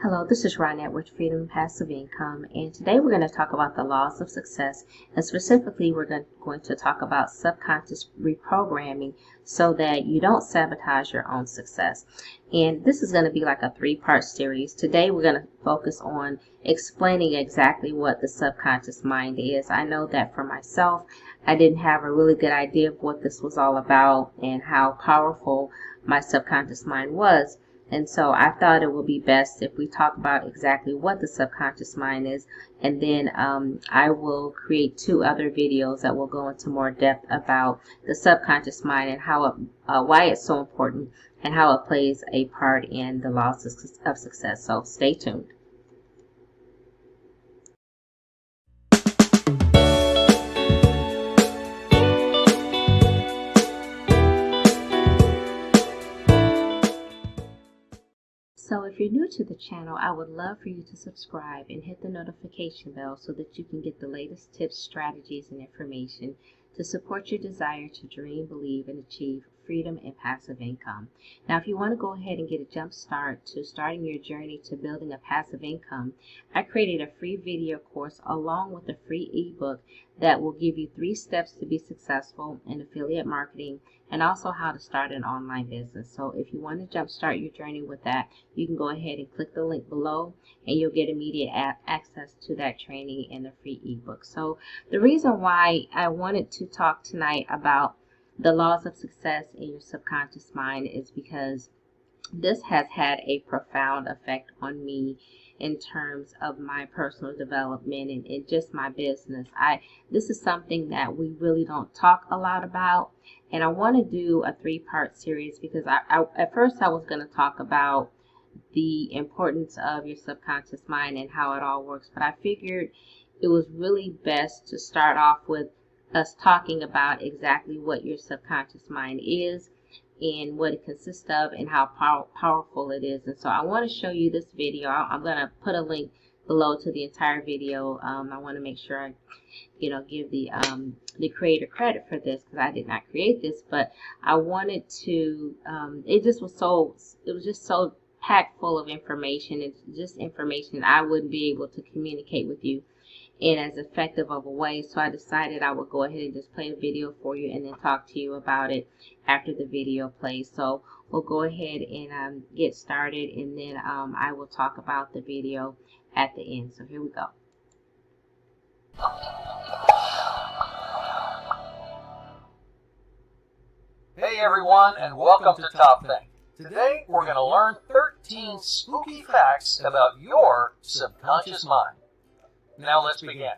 Hello, this is Ronette with Freedom and Passive Income, and today we're going to talk about the laws of success, and specifically we're going to talk about subconscious reprogramming so that you don't sabotage your own success. And this is going to be like a three-part series. Today we're going to focus on explaining exactly what the subconscious mind is. I know that for myself, I didn't have a really good idea of what this was all about and how powerful my subconscious mind was. And so I thought it would be best if we talk about exactly what the subconscious mind is, and then I will create 2 other videos that will go into more depth about the subconscious mind and how why it's so important and how it plays a part in the laws of success. So stay tuned. So if you're new to the channel, I would love for you to subscribe and hit the notification bell so that you can get the latest tips, strategies, and information to support your desire to dream, believe, and achieve freedom and passive income. Now, if you want to go ahead and get a jump start to starting your journey to building a passive income, I created a free video course along with a free ebook that will give you 3 steps to be successful in affiliate marketing and also how to start an online business. So if you want to jumpstart your journey with that, you can go ahead and click the link below and you'll get immediate access to that training and the free ebook. So the reason why I wanted to talk tonight about the laws of success in your subconscious mind is because this has had a profound effect on me in terms of my personal development and just my business. This is something that we really don't talk a lot about, and I want to do a 3-part series because at first I was going to talk about the importance of your subconscious mind and how it all works, but I figured it was really best to start off with us talking about exactly what your subconscious mind is and what it consists of and how powerful it is. And so I want to show you this video. I'm going to put a link below to the entire video. I want to make sure I give the creator credit for this because I did not create this, but I wanted to it was just so packed full of information. It's just information I wouldn't be able to communicate with you in as effective of a way, so I decided I would go ahead and just play a video for you and then talk to you about it after the video plays. So we'll go ahead and get started, and then I will talk about the video at the end. So here we go. Hey everyone, and welcome to Top Thing. Today we're going to learn 13 spooky facts about your subconscious mind. Now let's begin.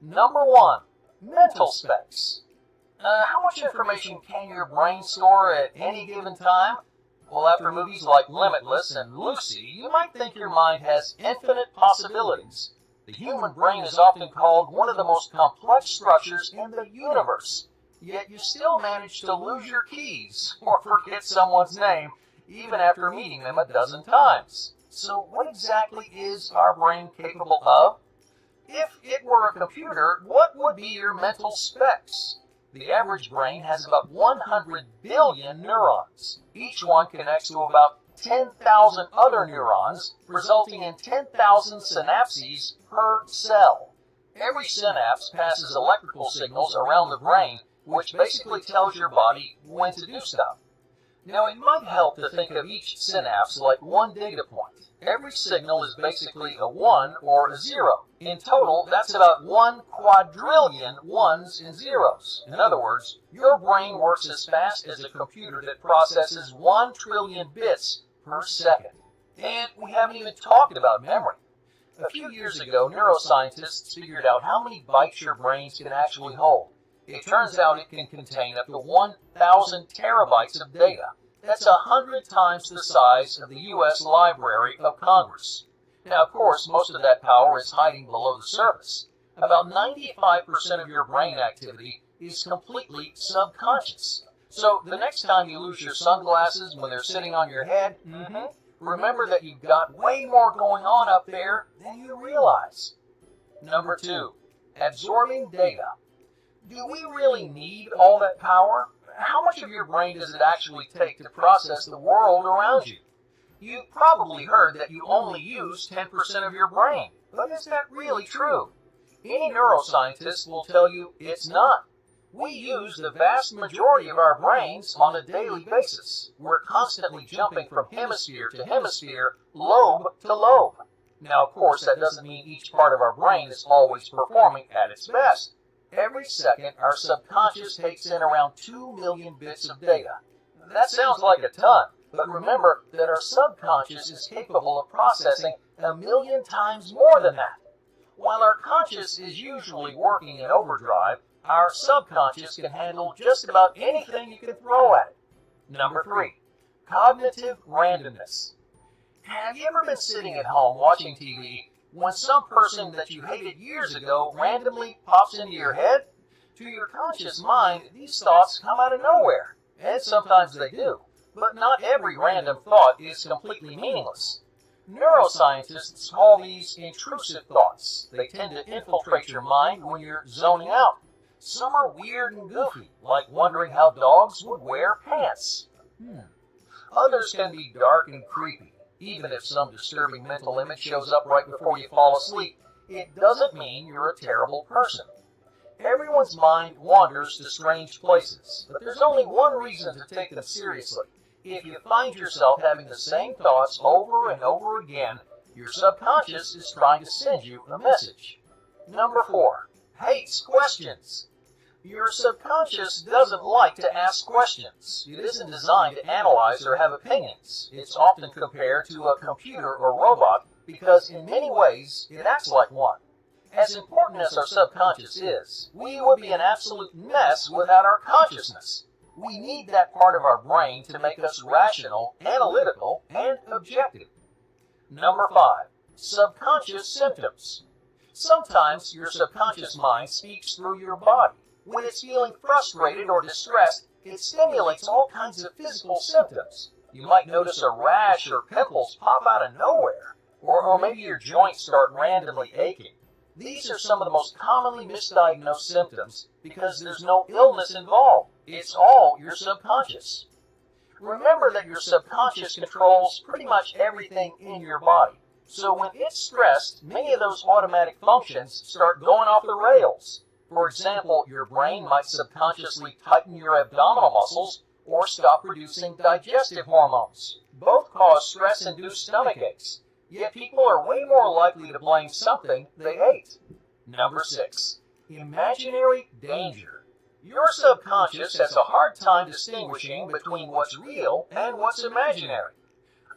Number 1, mental specs. How much information can your brain store at any given time? Well, after movies like Limitless and Lucy, you might think your mind has infinite possibilities. The human brain is often called one of the most complex structures in the universe, yet you still manage to lose your keys or forget someone's name even after meeting them a dozen times. So what exactly is our brain capable of? If it were a computer, what would be your mental specs? The average brain has about 100 billion neurons. Each one connects to about 10,000 other neurons, resulting in 10,000 synapses per cell. Every synapse passes electrical signals around the brain, which basically tells your body when to do stuff. Now, it might help to think of each synapse like one data point. Every signal is basically a 1 or a 0. In total, that's about 1 quadrillion ones and zeros. In other words, your brain works as fast as a computer that processes 1 trillion bits per second. And we haven't even talked about memory. A few years ago, neuroscientists figured out how many bytes your brains can actually hold. It turns out it can contain up to 1,000 terabytes of data. That's 100 times the size of the U.S. Library of Congress. Now, of course, most of that power is hiding below the surface. About 95% of your brain activity is completely subconscious. So the next time you lose your sunglasses when they're sitting on your head, remember that you've got way more going on up there than you realize. Number 2, absorbing data. Do we really need all that power? How much of your brain does it actually take to process the world around you? You've probably heard that you only use 10% of your brain, but is that really true? Any neuroscientist will tell you it's not. We use the vast majority of our brains on a daily basis. We're constantly jumping from hemisphere to hemisphere, lobe to lobe. Now, of course, that doesn't mean each part of our brain is always performing at its best. Every second, our subconscious takes in around 2 million bits of data. That sounds like a ton, but remember that our subconscious is capable of processing 1 million times more than that. While our conscious is usually working in overdrive, our subconscious can handle just about anything you can throw at it. Number 3, cognitive randomness. Have you ever been sitting at home watching TV when some person that you hated years ago randomly pops into your head? To your conscious mind, these thoughts come out of nowhere, and sometimes they do, but not every random thought is completely meaningless. Neuroscientists call these intrusive thoughts. They tend to infiltrate your mind when you're zoning out. Some are weird and goofy, like wondering how dogs would wear pants. Others can be dark and creepy. Even if some disturbing mental image shows up right before you fall asleep, it doesn't mean you're a terrible person. Everyone's mind wanders to strange places, but there's only one reason to take them seriously. If you find yourself having the same thoughts over and over again, your subconscious is trying to send you a message. Number 4, hates questions. Your subconscious doesn't like to ask questions. It isn't designed to analyze or have opinions. It's often compared to a computer or robot because in many ways it acts like one. As important as our subconscious is, we would be an absolute mess without our consciousness. We need that part of our brain to make us rational, analytical, and objective. Number 5, subconscious symptoms. Sometimes your subconscious mind speaks through your body. When it's feeling frustrated or distressed, it stimulates all kinds of physical symptoms. You might notice a rash or pimples pop out of nowhere, or maybe your joints start randomly aching. These are some of the most commonly misdiagnosed symptoms because there's no illness involved. It's all your subconscious. Remember that your subconscious controls pretty much everything in your body. So when it's stressed, many of those automatic functions start going off the rails. For example, your brain might subconsciously tighten your abdominal muscles or stop producing digestive hormones. Both cause stress-induced stomach aches, yet people are way more likely to blame something they ate. Number 6, imaginary danger. Your subconscious has a hard time distinguishing between what's real and what's imaginary.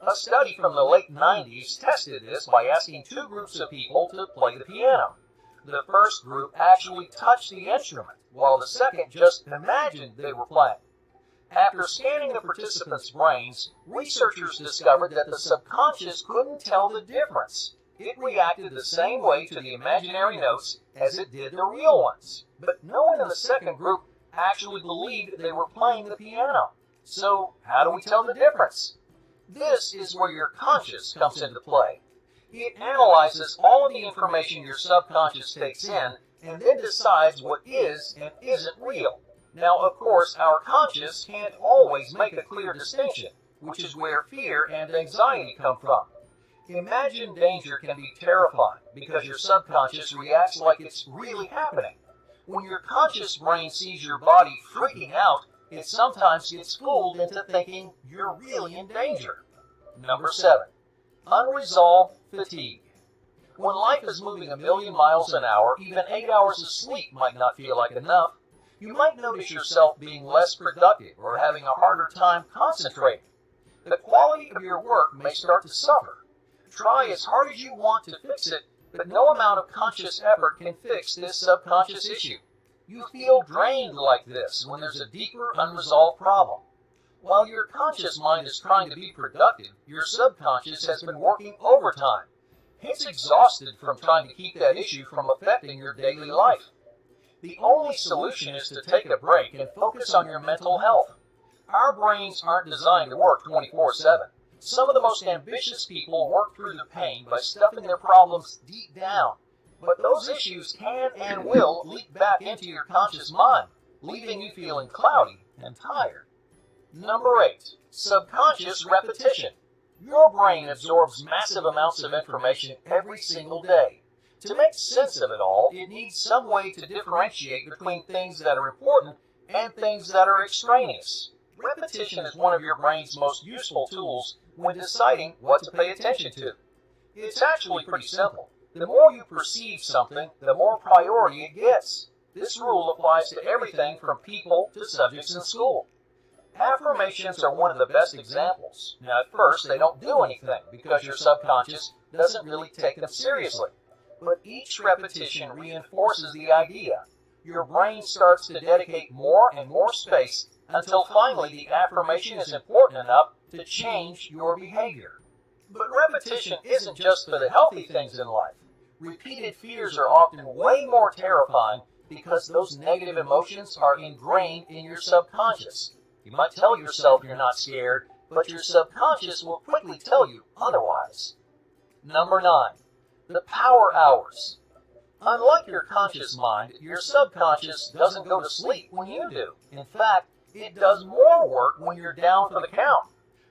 A study from the late 90s tested this by asking 2 groups of people to play the piano. The first group actually touched the instrument, while the second just imagined they were playing. After scanning the participants' brains, researchers discovered that the subconscious couldn't tell the difference. It reacted the same way to the imaginary notes as it did the real ones. But no one in the second group actually believed they were playing the piano. So, how do we tell the difference? This is where your conscious comes into play. It analyzes all of the information your subconscious takes in and then decides what is and isn't real. Now, of course, our conscious can't always make a clear distinction, which is where fear and anxiety come from. Imagined danger can be terrifying because your subconscious reacts like it's really happening. When your conscious brain sees your body freaking out, it sometimes gets fooled into thinking you're really in danger. Number 7, unresolved fatigue. When life is moving 1 million miles an hour, even 8 hours of sleep might not feel like enough. You might notice yourself being less productive or having a harder time concentrating. The quality of your work may start to suffer. Try as hard as you want to fix it, but no amount of conscious effort can fix this subconscious issue. You feel drained like this when there's a deeper unresolved problem. While your conscious mind is trying to be productive, your subconscious has been working overtime. It's exhausted from trying to keep that issue from affecting your daily life. The only solution is to take a break and focus on your mental health. Our brains aren't designed to work 24/7. Some of the most ambitious people work through the pain by stuffing their problems deep down. But those issues can and will leak back into your conscious mind, leaving you feeling cloudy and tired. Number 8, subconscious repetition. Your brain absorbs massive amounts of information every single day. To make sense of it all, it needs some way to differentiate between things that are important and things that are extraneous. Repetition is one of your brain's most useful tools when deciding what to pay attention to. It's actually pretty simple. The more you perceive something, the more priority it gets. This rule applies to everything from people to subjects in school. Affirmations are one of the best examples. Now, at first, they don't do anything because your subconscious doesn't really take them seriously. But each repetition reinforces the idea. Your brain starts to dedicate more and more space until finally the affirmation is important enough to change your behavior. But repetition isn't just for the healthy things in life. Repeated fears are often way more terrifying because those negative emotions are ingrained in your subconscious. You might tell yourself you're not scared, but your subconscious will quickly tell you otherwise. Number 9. The power hours. Unlike your conscious mind, your subconscious doesn't go to sleep when you do. In fact, it does more work when you're down for the count.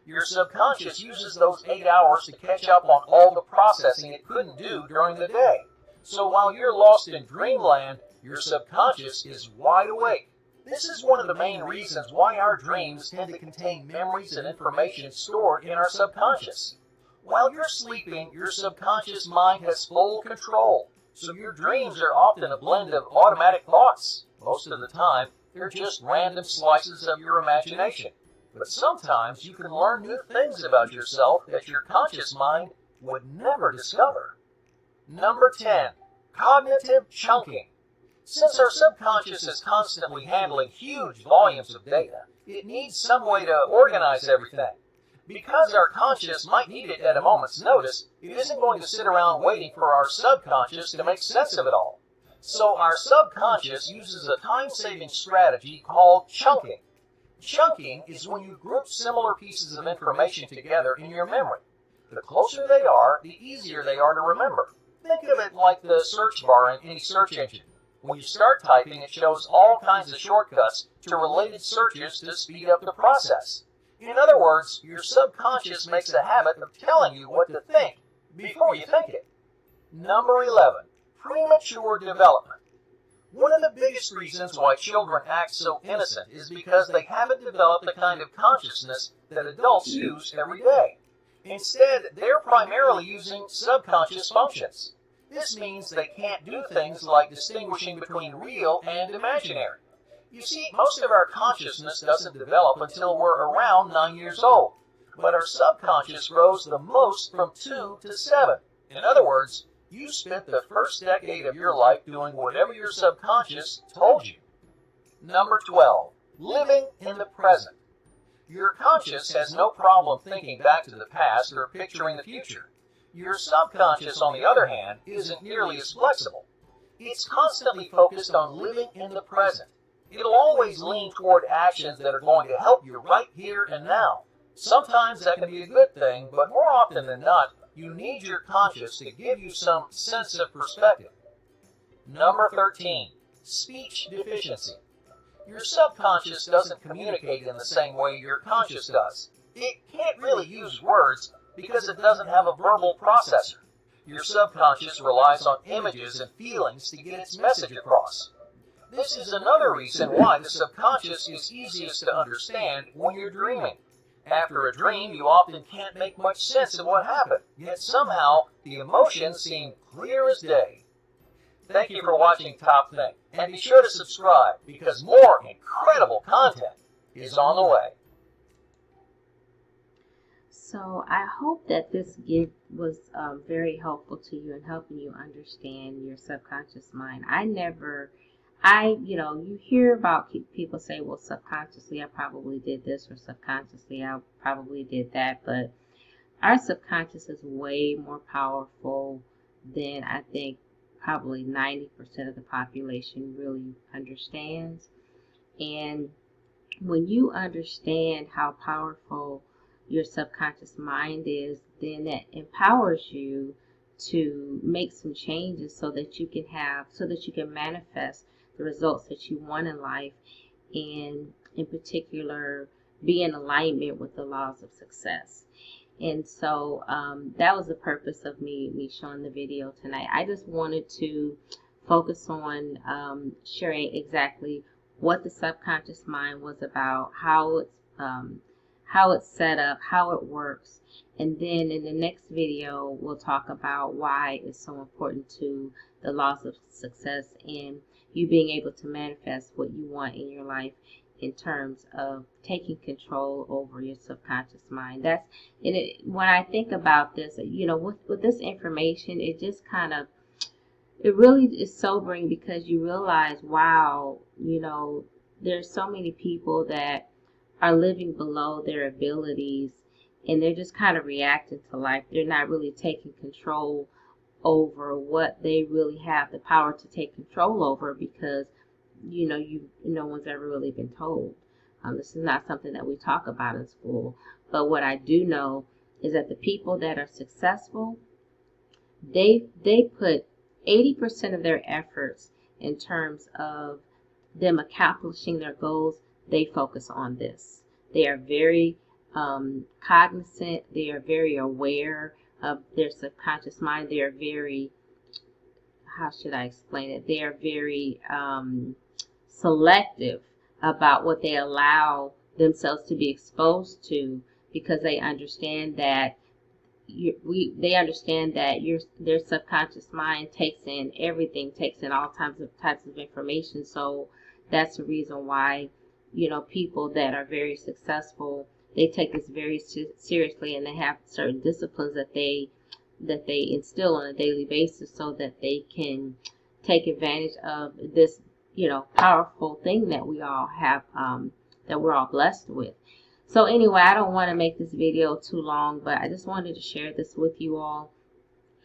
Your subconscious uses those 8 hours to catch up on all the processing it couldn't do during the day. So while you're lost in dreamland, your subconscious is wide awake. This is one of the main reasons why our dreams tend to contain memories and information stored in our subconscious. While you're sleeping, your subconscious mind has full control, so your dreams are often a blend of automatic thoughts. Most of the time, they're just random slices of your imagination. But sometimes you can learn new things about yourself that your conscious mind would never discover. Number 10. Cognitive chunking. Since our subconscious is constantly handling huge volumes of data, it needs some way to organize everything. Because our conscious might need it at a moment's notice, it isn't going to sit around waiting for our subconscious to make sense of it all. So our subconscious uses a time-saving strategy called chunking. Chunking is when you group similar pieces of information together in your memory. The closer they are, the easier they are to remember. Think of it like the search bar in any search engine. When you start typing, it shows all kinds of shortcuts to related searches to speed up the process. In other words, your subconscious makes a habit of telling you what to think before you think it. Number 11. Premature development. One of the biggest reasons why children act so innocent is because they haven't developed the kind of consciousness that adults use every day. Instead, they're primarily using subconscious functions. This means they can't do things like distinguishing between real and imaginary. You see, most of our consciousness doesn't develop until we're around 9 years old, but our subconscious grows the most from 2 to 7. In other words, you spent the first decade of your life doing whatever your subconscious told you. Number 12. Living in the present. Your conscious has no problem thinking back to the past or picturing the future. Your subconscious, on the other hand, isn't nearly as flexible. It's constantly focused on living in the present. It'll always lean toward actions that are going to help you right here and now. Sometimes that can be a good thing, but more often than not, you need your conscious to give you some sense of perspective. Number 13. Speech deficiency. Your subconscious doesn't communicate in the same way your conscious does. It can't really use words because it doesn't have a verbal processor. Your subconscious relies on images and feelings to get its message across. This is another reason why the subconscious is easiest to understand when you're dreaming. After a dream, you often can't make much sense of what happened, yet somehow the emotions seem clear as day. Thank you for watching Top Think, and be sure to subscribe because more incredible content is on the way. So I hope that this gift was very helpful to you in helping you understand your subconscious mind. You hear about people say, well, subconsciously I probably did this, or subconsciously I probably did that, but our subconscious is way more powerful than I think probably 90% of the population really understands. And when you understand how powerful your subconscious mind is, then that empowers you to make some changes so that you can manifest the results that you want in life, and in particular be in alignment with the laws of success. And so that was the purpose of me showing the video tonight. I just wanted to focus on sharing exactly what the subconscious mind was about, how it's set up, how it works. And then in the next video, we'll talk about why it's so important to the laws of success and you being able to manifest what you want in your life in terms of taking control over your subconscious mind. That's and when I think about this, with this information, it just kind of, it really is sobering because you realize, wow, there's so many people that are living below their abilities and they're just kind of reacting to life. They're not really taking control over what they really have the power to take control over because no one's ever really been told. This is not something that we talk about in school. But what I do know is that the people that are successful, they put 80% of their efforts in terms of them accomplishing their goals. They focus on this. They are very cognizant. They are very aware of their subconscious mind. They are very, how should I explain it? They are very selective about what they allow themselves to be exposed to because they understand that their subconscious mind takes in everything, takes in all types of information. So that's the reason why people that are very successful, they take this very seriously, and they have certain disciplines that they instill on a daily basis so that they can take advantage of this powerful thing that we all have, that we're all blessed with. So anyway, I don't want to make this video too long, but I just wanted to share this with you all.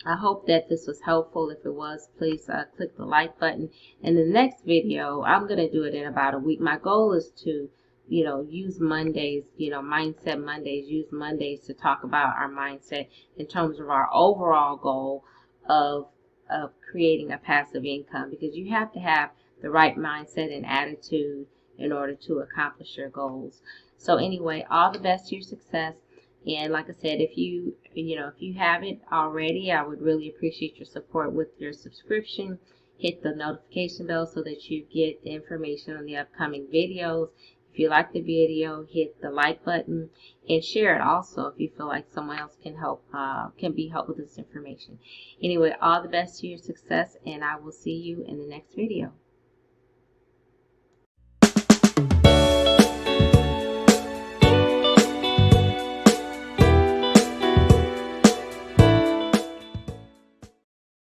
I hope that this was helpful. If it was, please click the like button. In the next video, I'm going to do it in about a week. My goal is to, use Mondays, Mindset Mondays, use Mondays to talk about our mindset in terms of our overall goal of creating a passive income, because you have to have the right mindset and attitude in order to accomplish your goals. So anyway, all the best to your success. And like I said, if you haven't already, I would really appreciate your support with your subscription. Hit the notification bell so that you get the information on the upcoming videos. If you like the video, hit the like button and share it also if you feel like someone else can be helped with this information. Anyway, all the best to your success, and I will see you in the next video.